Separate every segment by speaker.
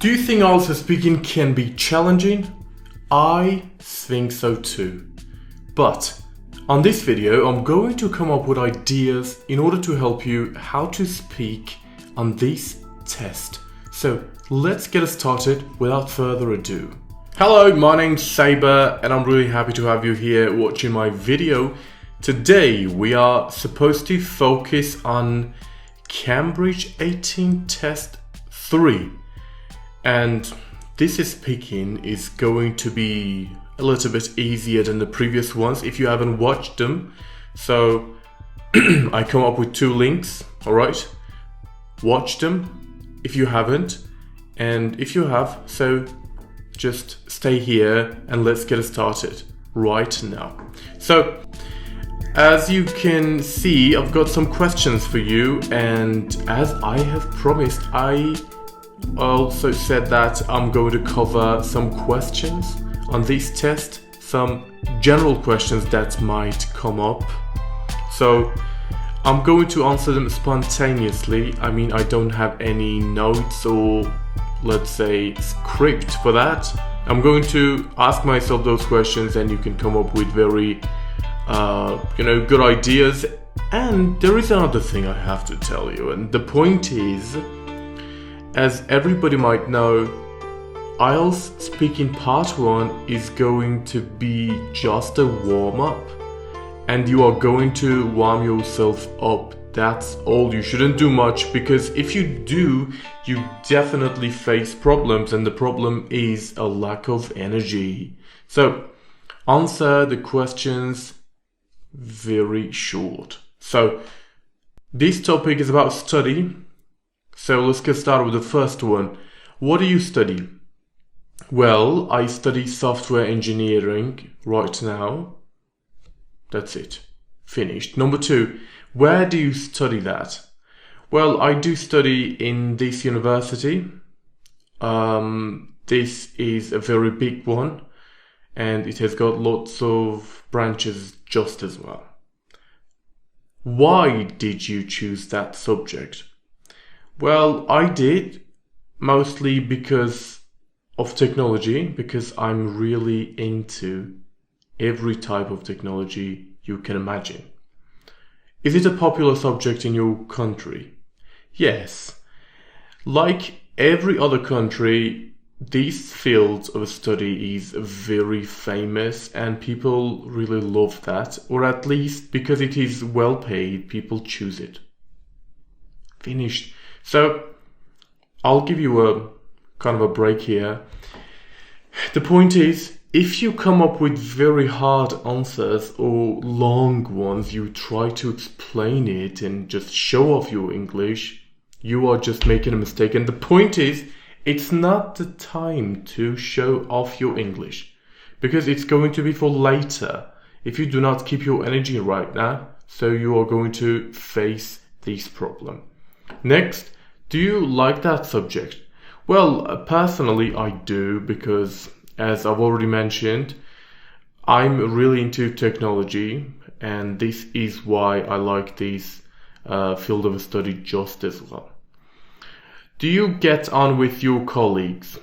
Speaker 1: Do you think IELTS speaking can be challenging? I think so too. But on this video, I'm going to come up with ideas in order to help you how to speak on this test. So let's get started without further ado. Hello, my name's Saber and I'm really happy to have you here watching my video. Today we are supposed to focus on Cambridge 18 Test 3. And this speaking is going to be a little bit easier than the previous ones if you haven't watched them. So I come up with 2 links, alright? Watch them if you haven't, and if you have, so just stay here and let's get started right now. So as you can see, I've got some questions for you, and as I have promised, I also said that I'm going to cover some questions on this test, some general questions that might come up. So I'm going to answer them spontaneously. I mean, I don't have any notes or, let's say, script for that. I'm going to ask myself those questions and you can come up with very good ideas. And there is another thing I have to tell you, and the point is, as everybody might know, IELTS speaking part 1 is going to be just a warm-up, and you are going to warm yourself up. That's all. You shouldn't do much, because if you do, you definitely face problems, and the problem is a lack of energy. So answer the questions very short. So this topic is about study. So let's get started with the first one. What do you study? Well, I study software engineering right now. That's it. Finished. Number 2, where do you study that? Well, I do study in this university. This is a very big one, and it has got lots of branches just as well. Why did you choose that subject? Well, I did mostly because of technology, because I'm really into every type of technology you can imagine. Is it a popular subject in your country? Yes. Like every other country, this field of study is very famous and people really love that, or at least because it is well paid, people choose it. Finished. So I'll give you a kind of a break here. The point is, if you come up with very hard answers or long ones, you try to explain it and just show off your English, you are just making a mistake. And the point is, it's not the time to show off your English, because it's going to be for later if you do not keep your energy right now. So you are going to face this problem. Next, do you like that subject? Well, personally I do, because as I've already mentioned, I'm really into technology, and this is why I like this field of study just as well. Do you get on with your colleagues?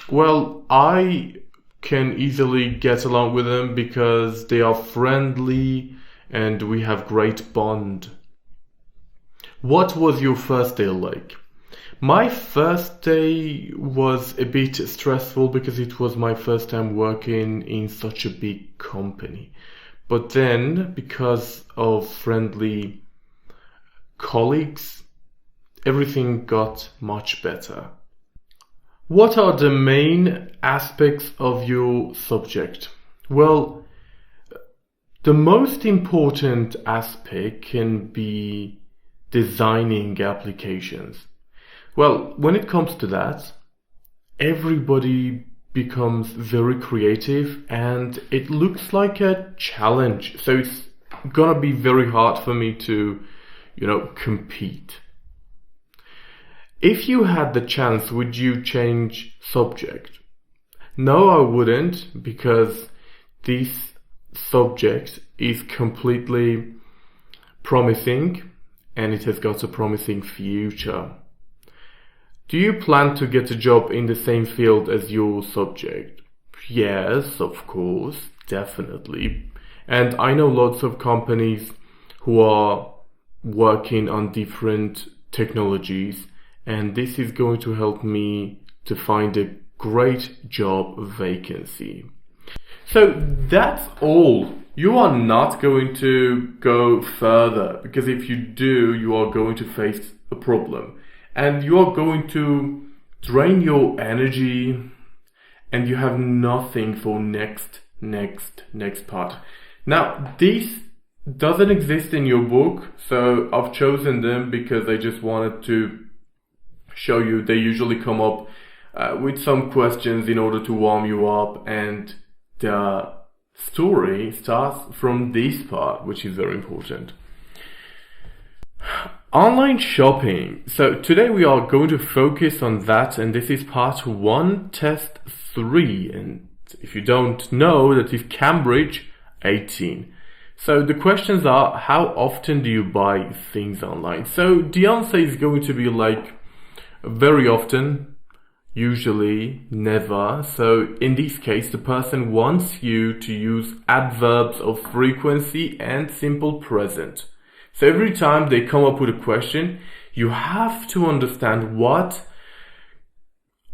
Speaker 1: Well, I can easily get along with them because they are friendly and we have great bond. What was your first day like? My first day was a bit stressful because it was my first time working in such a big company. But then, because of friendly colleagues, everything got much better. What are the main aspects of your subject? Well, the most important aspect can be designing applications. Well, when it comes to that, everybody becomes very creative and it looks like a challenge. So it's gonna be very hard for me to, compete. If you had the chance, would you change subject? No, I wouldn't, because this subject is completely promising and it has got a promising future. Do you plan to get a job in the same field as your subject? Yes, of course, definitely. And I know lots of companies who are working on different technologies, and this is going to help me to find a great job vacancy. So that's all. You are not going to go further, because if you do, you are going to face a problem. And you are going to drain your energy, and you have nothing for next part. Now, this doesn't exist in your book, so I've chosen them because I just wanted to show you. They usually come up with some questions in order to warm you up, and the story starts from this part, which is very important. Online shopping. So today we are going to focus on that, and this is part 1, test 3. And if you don't know, that is Cambridge 18. So the questions are, how often do you buy things online? So the answer is going to be like very often, usually never. So in this case, the person wants you to use adverbs of frequency and simple present. So every time they come up with a question, you have to understand what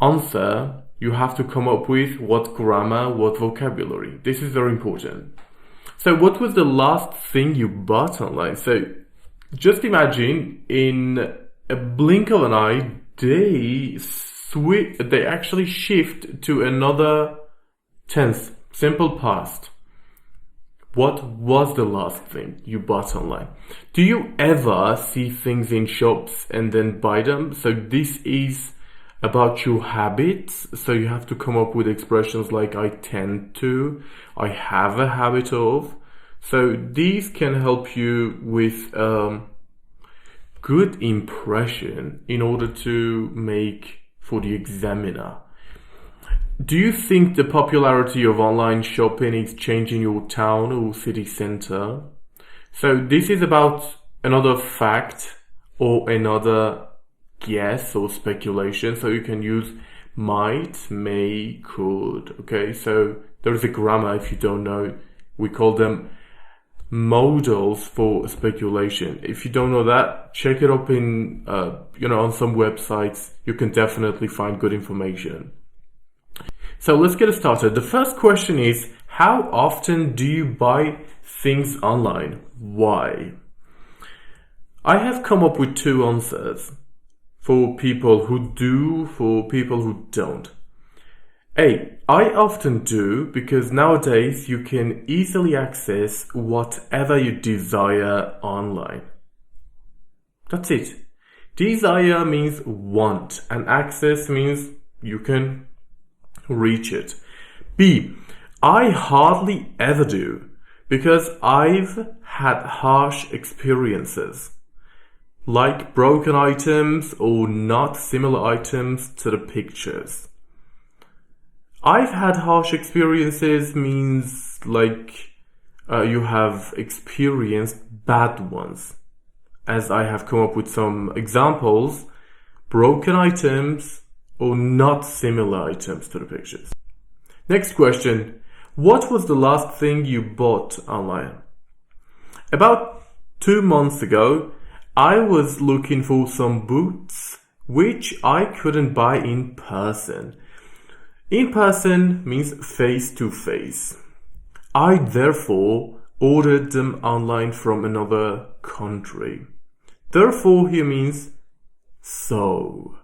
Speaker 1: answer you have to come up with, what grammar, what vocabulary. This is very important. So what was the last thing you bought online? So just imagine, in a blink of an eye, they actually shift to another tense, simple past. What was the last thing you bought online? Do you ever see things in shops and then buy them? So this is about your habits. So you have to come up with expressions like I tend to, I have a habit of. So these can help you with good impression in order to make for the examiner. Do you think the popularity of online shopping is changing your town or city center? So this is about another fact or another guess or speculation. So you can use might, may, could. Okay, so there's a grammar, if you don't know. We call them modals for speculation. If you don't know that, check it up in, on some websites. You can definitely find good information. So let's get started. The first question is, how often do you buy things online? Why? I have come up with 2 answers for people who do, for people who don't. A, I often do because nowadays you can easily access whatever you desire online. That's it. Desire means want, and access means you can reach it. B, I hardly ever do because I've had harsh experiences, like broken items or not similar items to the pictures. I've had harsh experiences means like you have experienced bad ones. As I have come up with some examples, broken items or not similar items to the pictures. Next question. What was the last thing you bought online? About 2 months ago, I was looking for some boots which I couldn't buy in person. In person means face to face. I therefore ordered them online from another country. Therefore here means so.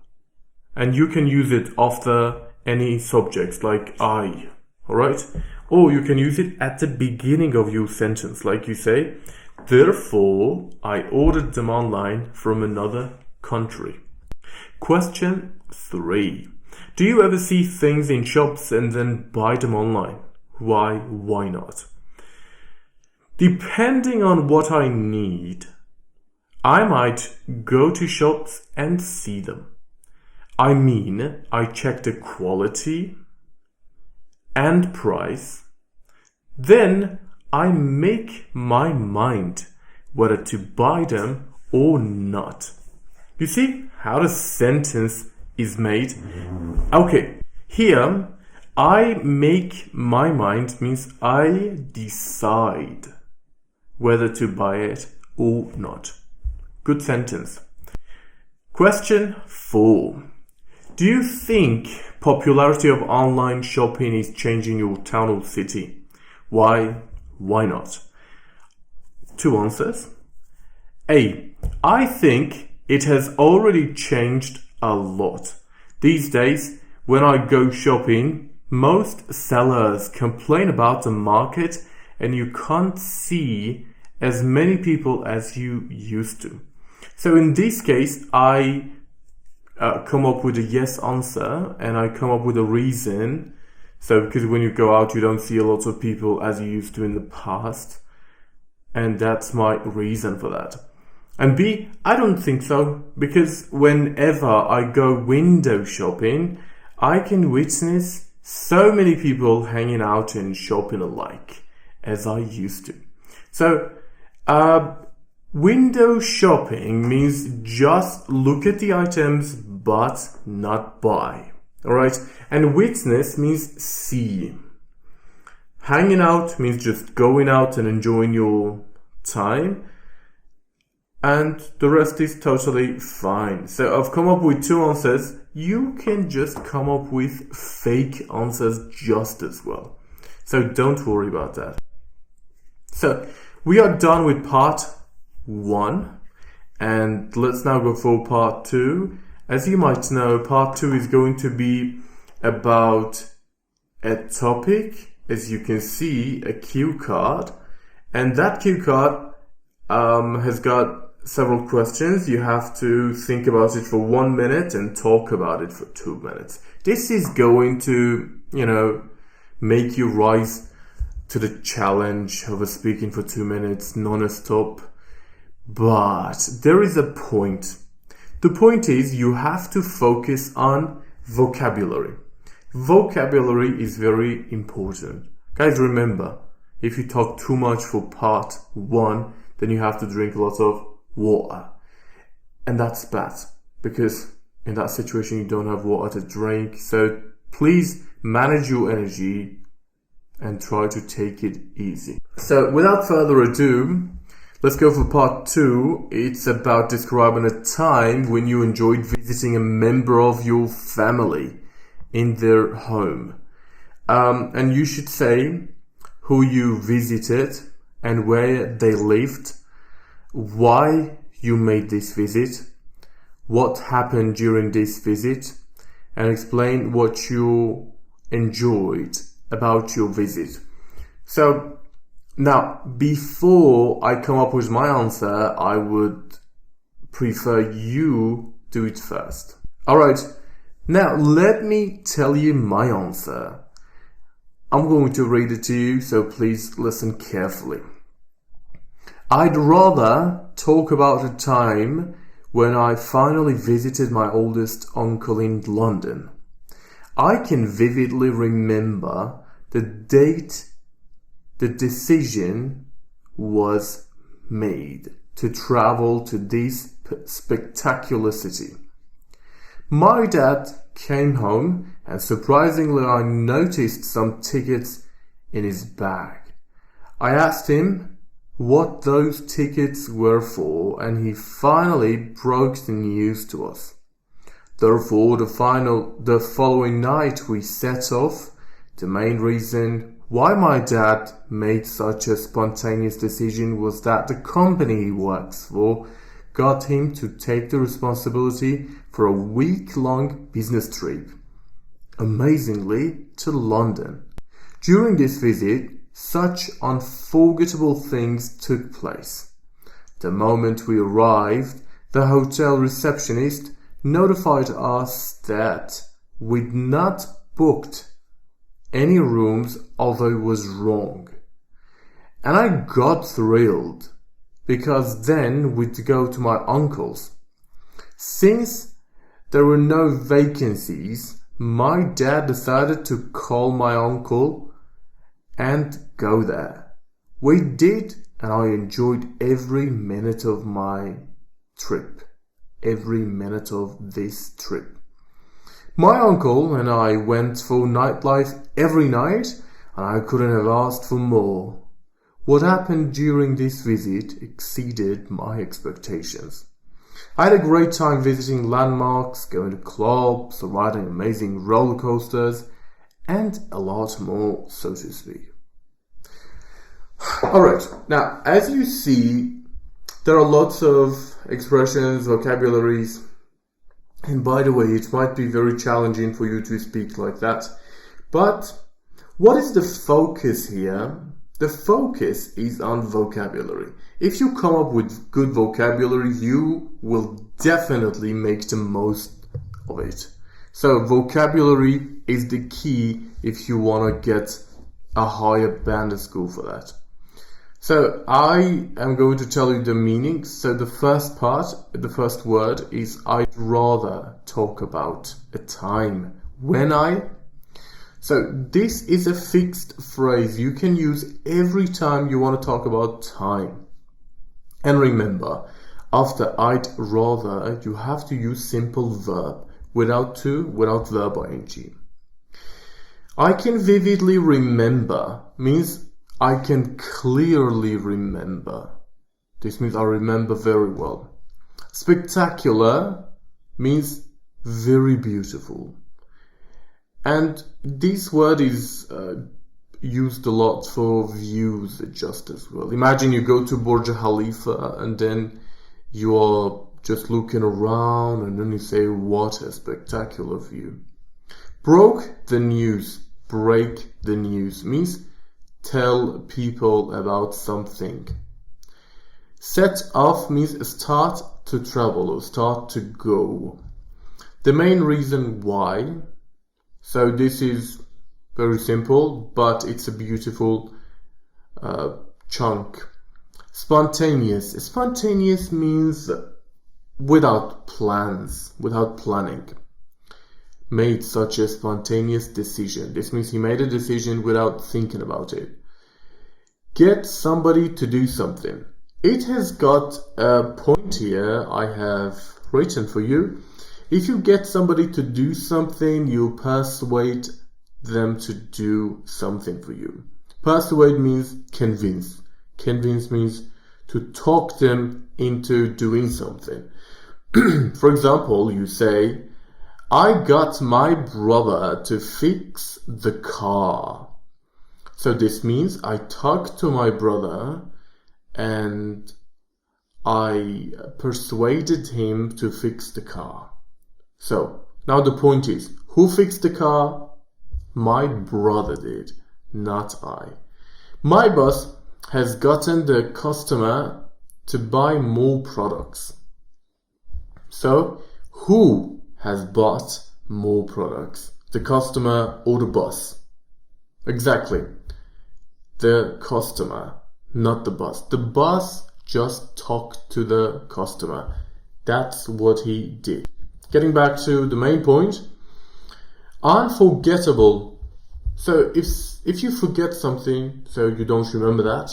Speaker 1: And you can use it after any subjects like I, alright? Or you can use it at the beginning of your sentence, like you say, therefore I ordered them online from another country. Question 3. Do you ever see things in shops and then buy them online? Why not? Depending on what I need, I might go to shops and see them. I mean, I check the quality and price. Then I make my mind whether to buy them or not. You see how the sentence is made. Okay, here I make my mind means I decide whether to buy it or not. Good sentence. Question 4. Do you think popularity of online shopping is changing your town or city? Why? Why not? 2 answers. A. I think it has already changed a lot. These days, when I go shopping, most sellers complain about the market and you can't see as many people as you used to. So in this case, I come up with a yes answer and I come up with a reason. So because when you go out, you don't see a lot of people as you used to in the past. And that's my reason for that. And B, I don't think so, because whenever I go window shopping, I can witness so many people hanging out and shopping alike as I used to. So, window shopping means just look at the items but not buy. Alright? And witness means see. Hanging out means just going out and enjoying your time. And the rest is totally fine. So I've come up with 2 answers. You can just come up with fake answers just as well. So don't worry about that. So we are done with part 1. And let's now go for part 2. As you might know, part 2 is going to be about a topic. As you can see, a cue card. And that cue card has got several questions. You have to think about it for 1 minute and talk about it for 2 minutes. This is going to, make you rise to the challenge of speaking for 2 minutes non-stop. But there is a point. The point is you have to focus on vocabulary. Vocabulary is very important. Guys, remember, if you talk too much for part 1, then you have to drink a lot of water. And that's bad, because in that situation you don't have water to drink. So please manage your energy and try to take it easy. So without further ado, let's go for part 2. It's about describing a time when you enjoyed visiting a member of your family in their home. And you should say who you visited and where they lived, why you made this visit, what happened during this visit, and explain what you enjoyed about your visit. So now, before I come up with my answer, I would prefer you do it first. Alright, now let me tell you my answer. I'm going to read it to you, so please listen carefully. I'd rather talk about a time when I finally visited my oldest uncle in London. I can vividly remember the date the decision was made to travel to this spectacular city. My dad came home and surprisingly I noticed some tickets in his bag. I asked him what those tickets were for and he finally broke the news to us. Therefore, the following night we set off. The main reason why my dad made such a spontaneous decision was that the company he works for got him to take the responsibility for a week-long business trip, amazingly, to London. During this visit, such unforgettable things took place. The moment we arrived, the hotel receptionist notified us that we'd not booked any rooms, although it was wrong. And I got thrilled, because then we'd go to my uncle's. Since there were no vacancies, my dad decided to call my uncle and go there. We did, and I enjoyed every minute of my trip. Every minute of this trip. My uncle and I went for nightlife every night, and I couldn't have asked for more. What happened during this visit exceeded my expectations. I had a great time visiting landmarks, going to clubs, riding amazing roller coasters, and a lot more, so to speak. Alright, now as you see, there are lots of expressions, vocabularies, and by the way, it might be very challenging for you to speak like that. But what is the focus here? The focus is on vocabulary. If you come up with good vocabulary, you will definitely make the most of it. So vocabulary is the key if you want to get a higher band at school for that. So I am going to tell you the meanings. So the first part, the first word is I'd rather talk about a time when I. So this is a fixed phrase you can use every time you want to talk about time. And remember, after I'd rather, you have to use simple verb without verb ing. I can vividly remember means I can clearly remember. This means I remember very well. Spectacular means very beautiful. And this word is used a lot for views just as well. Imagine you go to Burj Khalifa and then you are just looking around and then you say, what a spectacular view. Broke the news. Break the news means tell people about something. Set off means start to travel or start to go. The main reason why. So this is very simple, but it's a beautiful chunk. Spontaneous. Spontaneous means without plans, without planning. Made such a spontaneous decision. This means he made a decision without thinking about it. Get somebody to do something. It has got a point here I have written for you. If you get somebody to do something, you persuade them to do something for you. Persuade means convince. Convince means to talk them into doing something. For example, you say, I got my brother to fix the car. So this means I talked to my brother and I persuaded him to fix the car. So now the point is, who fixed the car? My brother did, not I. My boss has gotten the customer to buy more products. So who has bought more products? The customer or the boss? Exactly. The customer, not the boss. The boss just talked to the customer. That's what he did. Getting back to the main point, unforgettable. So if you forget something, so you don't remember that.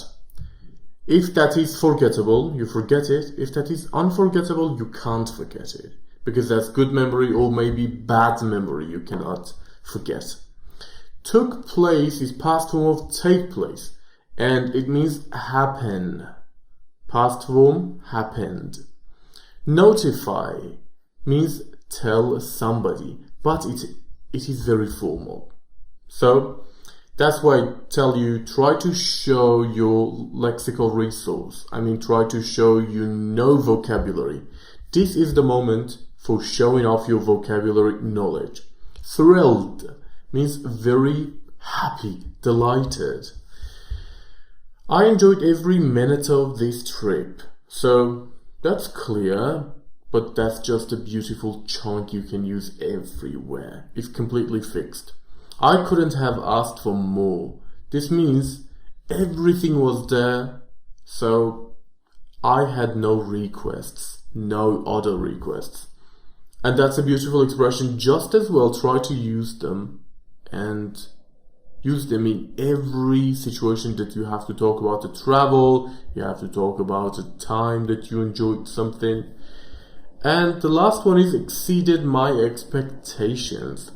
Speaker 1: If that is forgettable, you forget it. If that is unforgettable, you can't forget it. Because that's good memory or maybe bad memory you cannot forget. Took place is past form of take place. And it means happen. Past form, happened. Notify means tell somebody, but it is very formal. So that's why I tell you, try to show your lexical resource. Try to show you know vocabulary. This is the moment for showing off your vocabulary knowledge. Thrilled means very happy, delighted. I enjoyed every minute of this trip. So that's clear. But that's just a beautiful chunk you can use everywhere. It's completely fixed. I couldn't have asked for more. This means everything was there, so I had no requests, no other requests. And that's a beautiful expression. Just as well try to use them and use them in every situation that you have to talk about the travel, you have to talk about the time that you enjoyed something. And the last one is exceeded my expectations.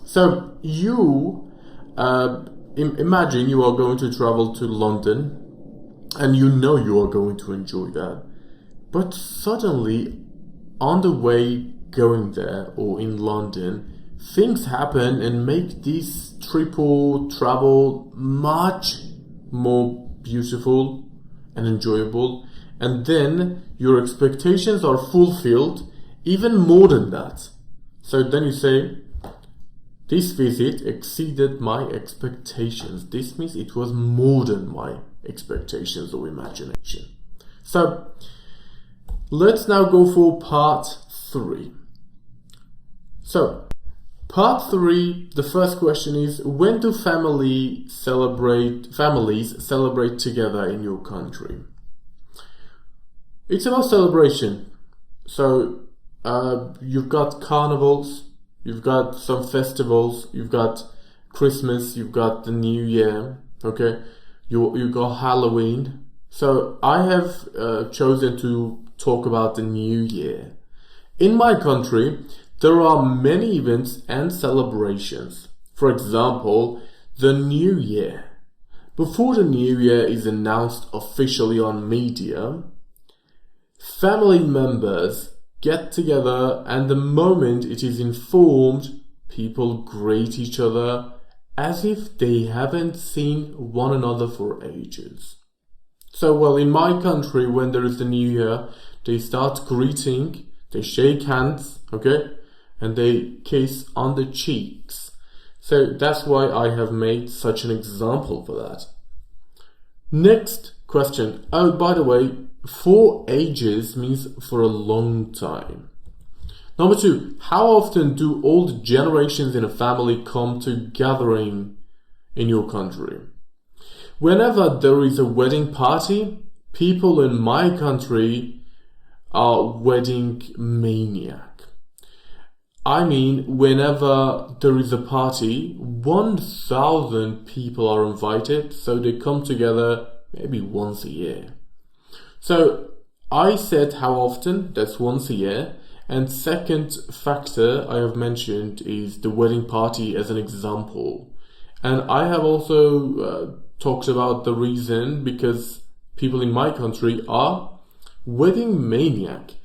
Speaker 1: So you imagine you are going to travel to London and you know you are going to enjoy that. But suddenly on the way going there or in London, things happen and make this trip or travel much more beautiful and enjoyable. And then your expectations are fulfilled even more than that. So then you say, this visit exceeded my expectations. This means it was more than my expectations or imagination. So let's now go for part 3. So part 3, the first question is, when do families celebrate together in your country? It's about celebration. So you've got carnivals, you've got some festivals, you've got Christmas, you've got the New Year, okay? You got Halloween. So I have chosen to talk about the New Year. In my country, there are many events and celebrations. For example, the New Year. Before the New Year is announced officially on media, family members get together, and the moment it is informed, people greet each other as if they haven't seen one another for ages. So, well, in my country, when there is the New Year, they start greeting, they shake hands, okay? And they kiss on the cheeks. So that's why I have made such an example for that. Next question. Oh, by the way, for ages means for a long time. Number 2, how often do all the generations in a family come to gathering in your country? Whenever there is a wedding party, people in my country are wedding maniac. I mean, whenever there is a party, 1,000 people are invited, so they come together maybe once a year. So I said how often, that's once a year. And second factor I have mentioned is the wedding party as an example. And I have also talked about the reason because people in my country are wedding maniac.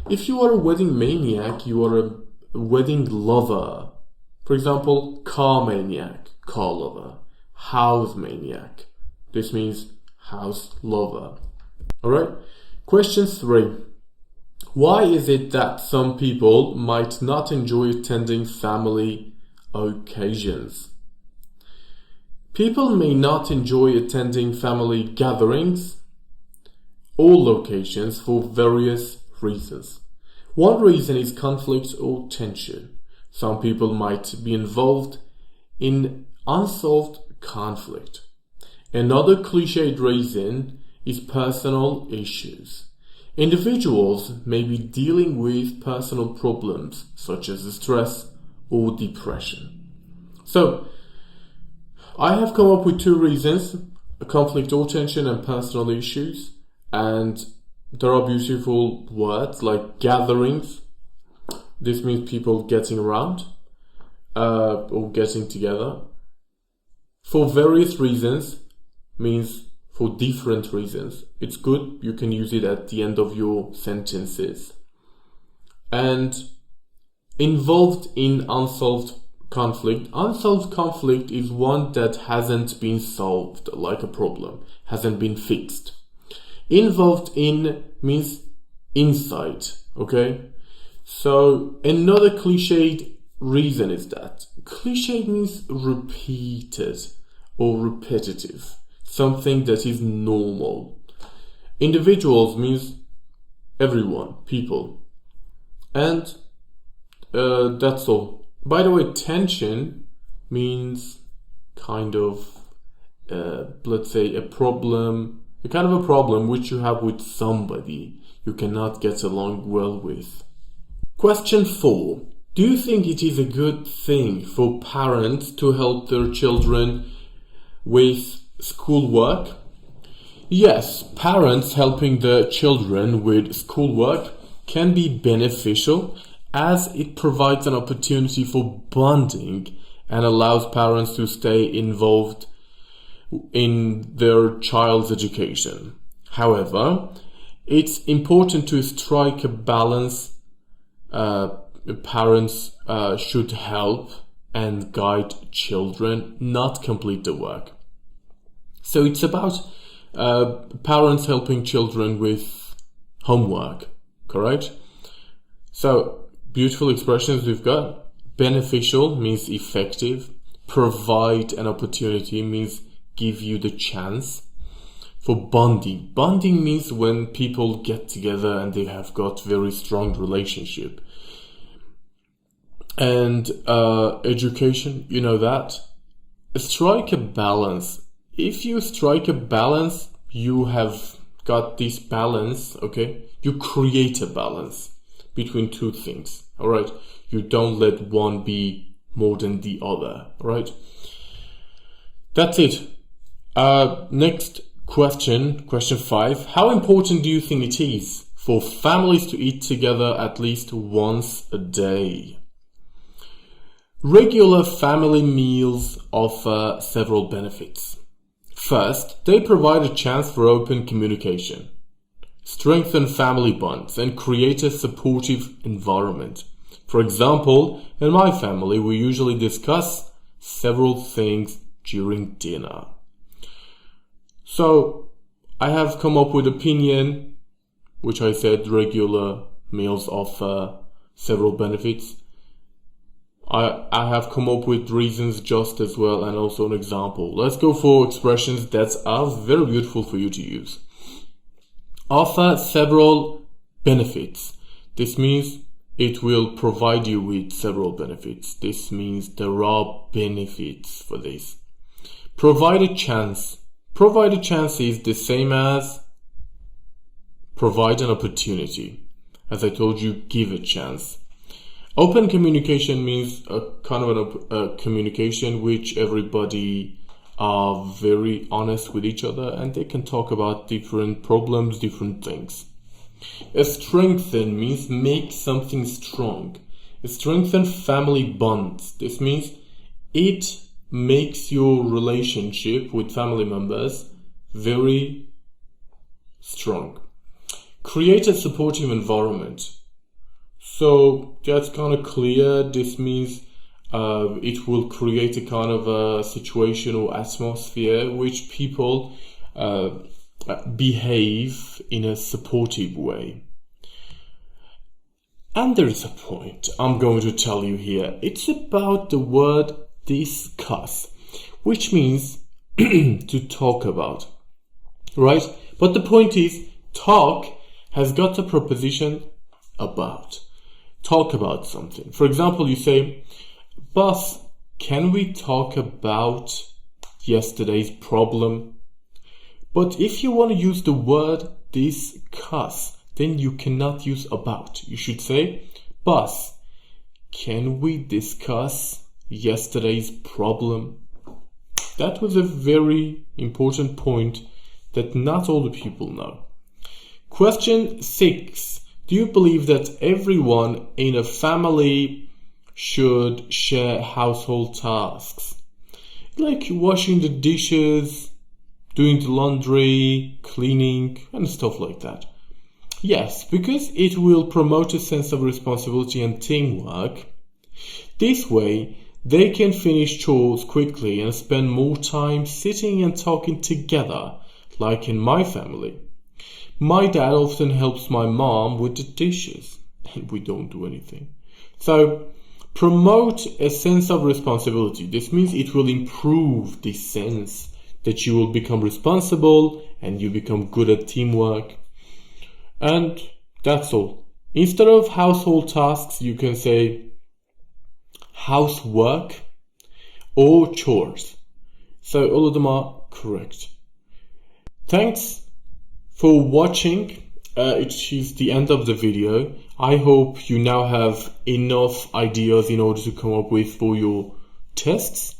Speaker 1: If you are a wedding maniac, you are a wedding lover. For example, car maniac, car lover. House maniac. This means house lover. Alright, question 3. Why is it that some people might not enjoy attending family occasions? People may not enjoy attending family gatherings or locations for various reasons. One reason is conflict or tension. Some people might be involved in unsolved conflict. Another cliched reason is personal issues. Individuals may be dealing with personal problems such as stress or depression. So, I have come up with 2 reasons, conflict or tension and personal issues, and there are beautiful words like gatherings. This means people getting around or getting together. For various reasons means for different reasons. It's good, you can use it at the end of your sentences. And involved in unsolved conflict. Unsolved conflict is one that hasn't been solved, like a problem, hasn't been fixed. Involved in means inside, okay? So another cliched reason is that. Cliched means repeated or repetitive. Something that is normal. Individuals means everyone, people. And that's all. By the way, tension means kind of, let's say, a problem, a kind of a problem which you have with somebody you cannot get along well with. Question 4. Do you think it is a good thing for parents to help their children with schoolwork? Yes, parents helping their children with schoolwork can be beneficial as it provides an opportunity for bonding and allows parents to stay involved in their child's education. However, it's important to strike a balance. Parents should help and guide children, not complete the work. So it's about parents helping children with homework, correct? So beautiful expressions we've got. Beneficial means effective. Provide an opportunity means give you the chance. For bonding. Bonding means when people get together and they have got very strong relationship. And education, you know that. Strike a balance. If you strike a balance, you have got this balance, okay? You create a balance between two things, all right? You don't let one be more than the other, all right? That's it. Next question 5. How important do you think it is for families to eat together at least once a day? Regular family meals offer several benefits. First, they provide a chance for open communication, strengthen family bonds, and create a supportive environment. For example, in my family, we usually discuss several things during dinner. So, I have come up with opinion, which I said regular meals offer several benefits. I have come up with reasons just as well and also an example. Let's go for expressions that are very beautiful for you to use. Offer several benefits. This means it will provide you with several benefits. This means there are benefits for this. Provide a chance. Provide a chance is the same as provide an opportunity. As I told you, give a chance. Open communication means a kind of a communication which everybody are very honest with each other and they can talk about different problems, different things. A strengthen means make something strong. A strengthen family bonds. This means it makes your relationship with family members very strong. Create a supportive environment. So that's kind of clear. This means it will create a kind of a situation or atmosphere which people behave in a supportive way. And there is a point I'm going to tell you here. It's about the word discuss, which means to talk about, right? But the point is, talk has got a preposition about. Talk about something. For example, you say, boss, can we talk about yesterday's problem? But if you want to use the word discuss, then you cannot use about. You should say, boss, can we discuss yesterday's problem? That was a very important point that not all the people know. Question 6. Do you believe that everyone in a family should share household tasks? Like washing the dishes, doing the laundry, cleaning, and stuff like that. Yes, because it will promote a sense of responsibility and teamwork. This way, they can finish chores quickly and spend more time sitting and talking together, like in my family. My dad often helps my mom with the dishes, and we don't do anything. So, promote a sense of responsibility. This means it will improve the sense that you will become responsible and you become good at teamwork. And that's all. Instead of household tasks, you can say housework or chores. So all of them are correct. Thanks for watching. It is the end of the video. I hope you now have enough ideas in order to come up with for your tests.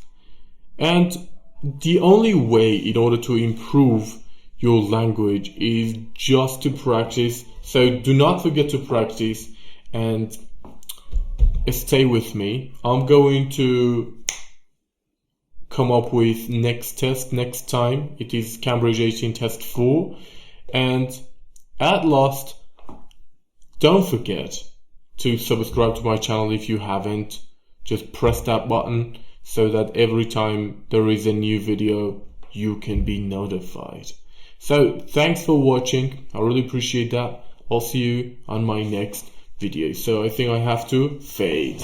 Speaker 1: And the only way in order to improve your language is just to practice. So do not forget to practice and stay with me. I'm going to come up with next test next time. It is Cambridge 18 Test 4. And at last, don't forget to subscribe to my channel if you haven't. Just press that button so that every time there is a new video, you can be notified. So thanks for watching. I really appreciate that. I'll see you on my next video. So I think I have to fade.